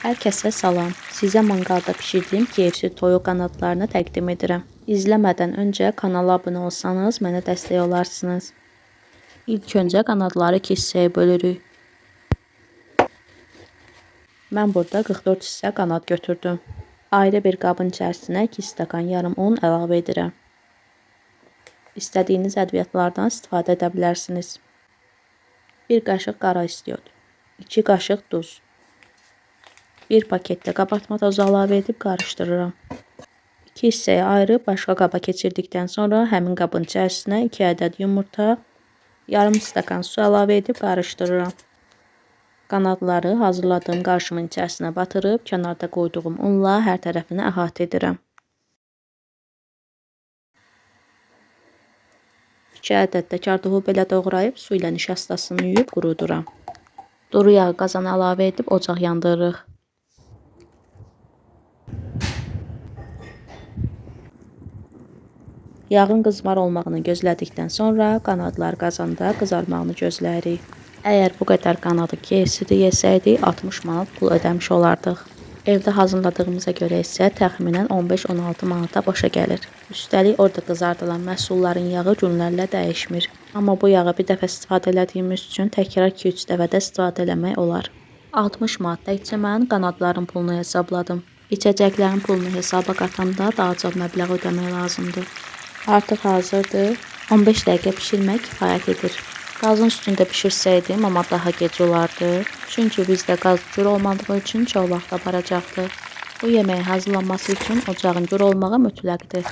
Hər kəsə salam. Sizə manqalda bişirdiyim KFC toyuq qanadlarını təqdim edirəm. İzləmədən öncə kanala abunə olsanız mənə dəstək olarsınız. İlk öncə qanadları 2 hissəyə bölürük. Mən burada 44 hissə qanad götürdüm. Ayrı bir qabın içərisinə 2 stəkan yarım un əlavə edirəm. İstədiyiniz ədviyyatlardan istifadə edə bilərsiniz. 1 qaşıq qara istiot, 2 qaşıq duz. 1 paketdə qabartma tozu əlavə edib qarışdırıram. 2 hissəyə ayırıb başqa qaba keçirdikdən sonra həmin qabın içərisinə 2 ədəd yumurta, yarım stəkan su əlavə edib qarışdırıram. Qanadları hazırladığım qarışımın içərisinə batırıb kənarda qoyduğum unla hər tərəfini əhatə edirəm. 2 ədəd də kartofu belə doğrayıb su ilə nişastasını yuyub quruduram. Duru yağı qazana əlavə edib ocaq yandırırıq. Yağın qızmar olmağını gözlədikdən sonra qanadlar qazanda qızarmağını gözləyirik. Əgər bu qədər qanadı KFC-də yesəydik 60 manat pul ödəmiş olardıq. Evdə hazırladığımıza görə isə təxminən 15-16 manata başa gəlir. Üstəlik orada qızardılan məhsulların yağı günlərlə dəyişmir. Amma bu yağı bir dəfə istifadə etdiyimiz üçün təkrar 2-3 dəfə də istifadə eləmək olar. 60 manat təkcə mən qanadların pulunu hesabladım. İçəcəklərin pulunu hesaba qatanda daha çox məbləğ ödəmək lazımdır. Artıq hazırdır. 15 dəqiqə pişirmək kifayət edir. Qazın üstündə pişirsəydim, amma daha gec olardı. Çünki bizdə qaz gür olmadığı üçün çox vaxt aparacaqdı. Bu yeməyin hazırlanması üçün ocağın gür olmağı mütləqdir.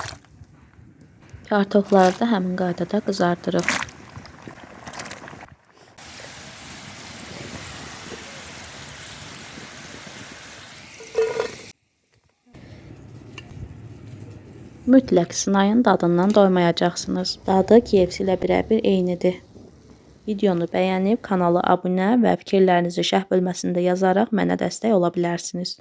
Kartofları da həmin qaydada qızardırıq. Mütləq sınayın, dadından doymayacaqsınız. Dadı KFC ilə birəbir eynidir. Videonu bəyənib kanala abunə və fikirlərinizi şərh bölməsində yazaraq mənə dəstək ola bilərsiniz.